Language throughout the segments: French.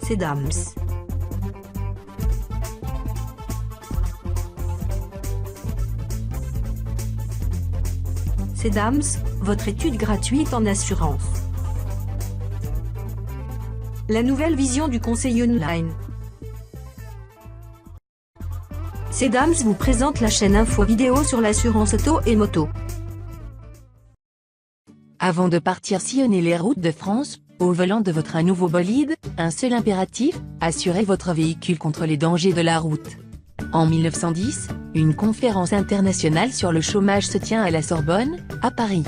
Cédams. Cédams, votre étude gratuite en assurance. La nouvelle vision du conseil online. Cédams vous présente la chaîne info vidéo sur l'assurance auto et moto. Avant de partir sillonner les routes de France, au volant de votre nouveau bolide, un seul impératif, assurez votre véhicule contre les dangers de la route. En 1910, une conférence internationale sur le chômage se tient à la Sorbonne, à Paris.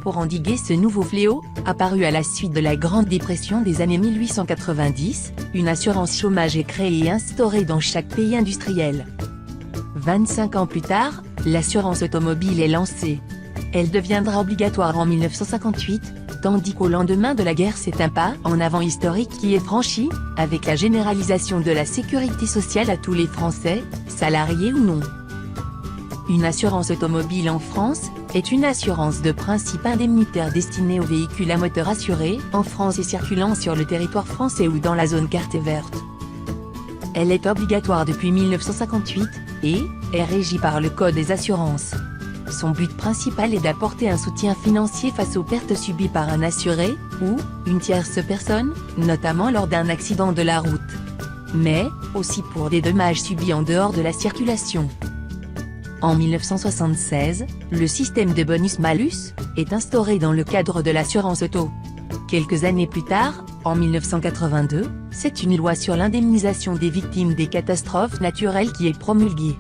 Pour endiguer ce nouveau fléau, apparu à la suite de la Grande Dépression des années 1890, une assurance chômage est créée et instaurée dans chaque pays industriel. 25 ans plus tard, l'assurance automobile est lancée. Elle deviendra obligatoire en 1958, tandis qu'au lendemain de la guerre c'est un pas en avant historique qui est franchi, avec la généralisation de la sécurité sociale à tous les Français, salariés ou non. Une assurance automobile en France est une assurance de principe indemnitaire destinée aux véhicules à moteur assuré en France et circulant sur le territoire français ou dans la zone carte verte. Elle est obligatoire depuis 1958 et est régie par le Code des assurances. Son but principal est d'apporter un soutien financier face aux pertes subies par un assuré, ou une tierce personne, notamment lors d'un accident de la route. Mais, aussi pour des dommages subis en dehors de la circulation. En 1976, le système de bonus-malus est instauré dans le cadre de l'assurance auto. Quelques années plus tard, en 1982, c'est une loi sur l'indemnisation des victimes des catastrophes naturelles qui est promulguée.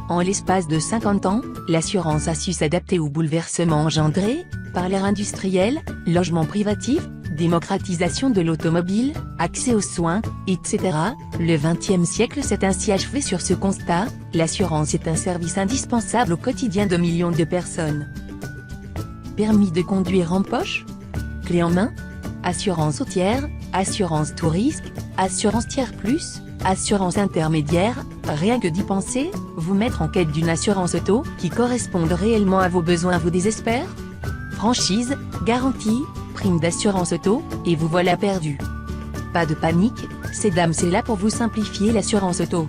En l'espace de 50 ans, l'assurance a su s'adapter aux bouleversements engendrés par l'ère industrielle, logement privatif, démocratisation de l'automobile, accès aux soins, etc. Le XXe siècle s'est ainsi achevé sur ce constat, l'assurance est un service indispensable au quotidien de millions de personnes. Permis de conduire en poche? Clé en main? Assurance routière, assurance tout risque, assurance tiers plus, assurance intermédiaire, rien que d'y penser, vous mettre en quête d'une assurance auto qui corresponde réellement à vos besoins vous désespère? Franchise, garantie, prime d'assurance auto, et vous voilà perdu. Pas de panique, Cédams est là pour vous simplifier l'assurance auto.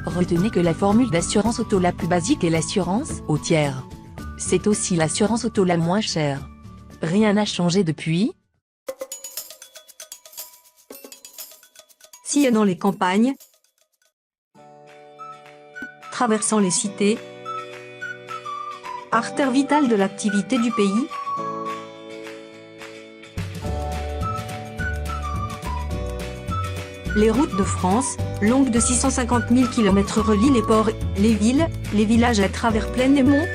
Retenez que la formule d'assurance auto la plus basique est l'assurance au tiers. C'est aussi l'assurance auto la moins chère. Rien n'a changé depuis. Sillonnant les campagnes, traversant les cités, artère vitale de l'activité du pays, les routes de France, longues de 650 000 km relient les ports, les villes, les villages à travers plaines et monts.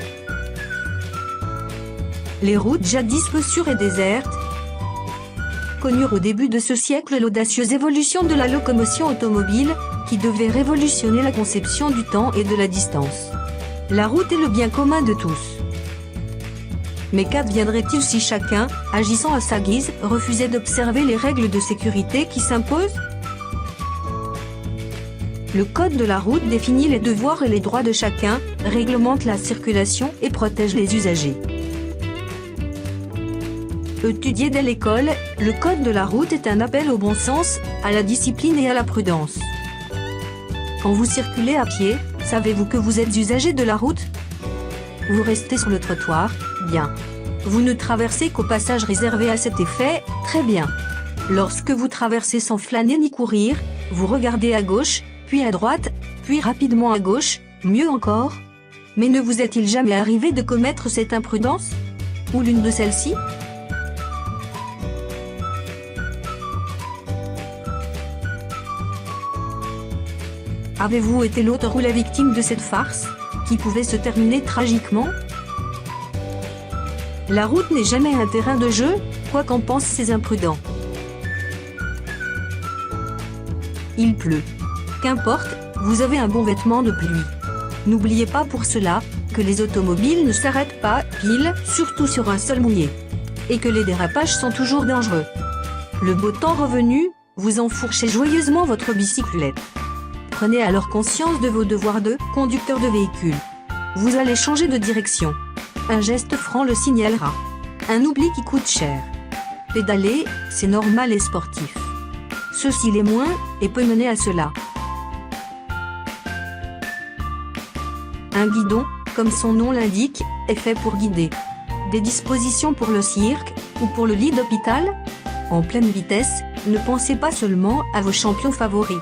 Les routes jadis peu sûres et désertes, connurent au début de ce siècle l'audacieuse évolution de la locomotion automobile, qui devait révolutionner la conception du temps et de la distance. La route est le bien commun de tous. Mais qu'adviendrait-il si chacun, agissant à sa guise, refusait d'observer les règles de sécurité qui s'imposent? Le code de la route définit les devoirs et les droits de chacun, réglemente la circulation et protège les usagers. Étudié dès l'école, le code de la route est un appel au bon sens, à la discipline et à la prudence. Quand vous circulez à pied, savez-vous que vous êtes usager de la route? Vous restez sur le trottoir, bien. Vous ne traversez qu'au passage réservé à cet effet, très bien. Lorsque vous traversez sans flâner ni courir, vous regardez à gauche, puis à droite, puis rapidement à gauche, mieux encore. Mais ne vous est-il jamais arrivé de commettre cette imprudence? Ou l'une de celles-ci? Avez-vous été l'auteur ou la victime de cette farce, qui pouvait se terminer tragiquement? La route n'est jamais un terrain de jeu, quoi qu'en pensent ces imprudents. Il pleut. Qu'importe, vous avez un bon vêtement de pluie. N'oubliez pas pour cela, que les automobiles ne s'arrêtent pas, pile, surtout sur un sol mouillé. Et que les dérapages sont toujours dangereux. Le beau temps revenu, vous enfourchez joyeusement votre bicyclette. prenez alors conscience de vos devoirs de conducteur de véhicule. Vous allez changer de direction. Un geste franc le signalera. Un oubli qui coûte cher. Pédaler, c'est normal et sportif. Ceci l'est moins, et peut mener à cela. Un guidon, comme son nom l'indique, est fait pour guider. Des dispositions pour le cirque, ou pour le lit d'hôpital? En pleine vitesse, ne pensez pas seulement à vos champions favoris.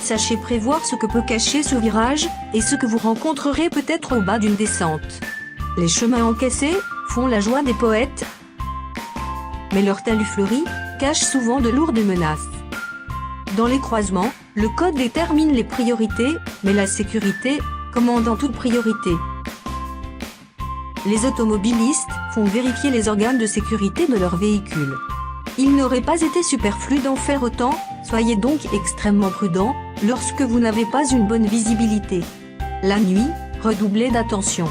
Sachez prévoir ce que peut cacher ce virage, et ce que vous rencontrerez peut-être au bas d'une descente. Les chemins encaissés font la joie des poètes, mais leur talus fleuri cache souvent de lourdes menaces. Dans les croisements, le code détermine les priorités, mais la sécurité commande en toute priorité. Les automobilistes font vérifier les organes de sécurité de leur véhicule. Il n'aurait pas été superflu d'en faire autant, soyez donc extrêmement prudent lorsque vous n'avez pas une bonne visibilité. La nuit, redoublez d'attention.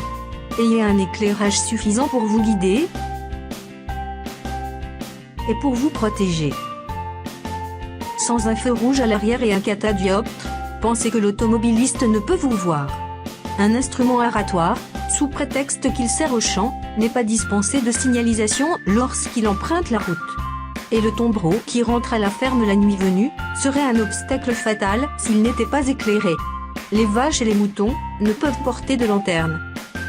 Ayez un éclairage suffisant pour vous guider et pour vous protéger. Sans un feu rouge à l'arrière et un catadioptre, pensez que l'automobiliste ne peut vous voir. Un instrument oratoire, sous prétexte qu'il sert au chant, n'est pas dispensé de signalisation lorsqu'il emprunte la route. Et le tombereau qui rentre à la ferme la nuit venue serait un obstacle fatal s'il n'était pas éclairé. Les vaches et les moutons ne peuvent porter de lanterne.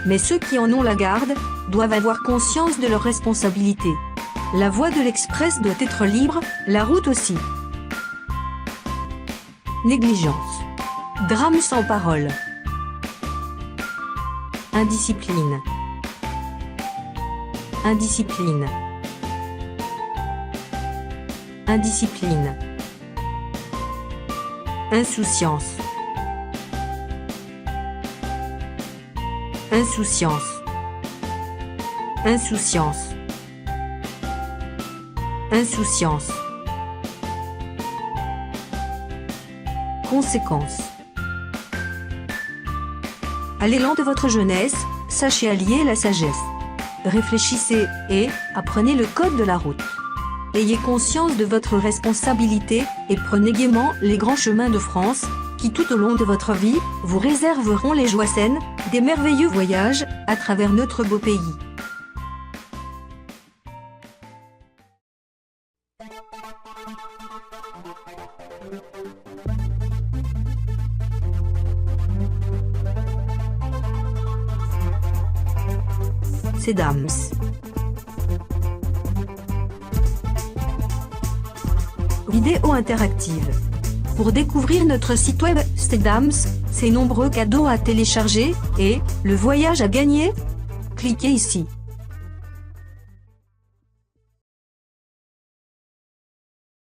Mais ceux qui en ont la garde doivent avoir conscience de leur responsabilité. La voie de l'express doit être libre, la route aussi. Négligence. Drame sans parole. Indiscipline. Indiscipline. Indiscipline. Insouciance. Insouciance. Insouciance. Insouciance. Conséquence. À l'élan de votre jeunesse, sachez allier la sagesse. Réfléchissez et apprenez le code de la route. Ayez conscience de votre responsabilité et prenez gaiement les grands chemins de France, qui tout au long de votre vie, vous réserveront les joies saines, des merveilleux voyages, à travers notre beau pays. Cedams. Vidéo interactive. Pour découvrir notre site web Cedams, ses nombreux cadeaux à télécharger et le voyage à gagner, cliquez ici.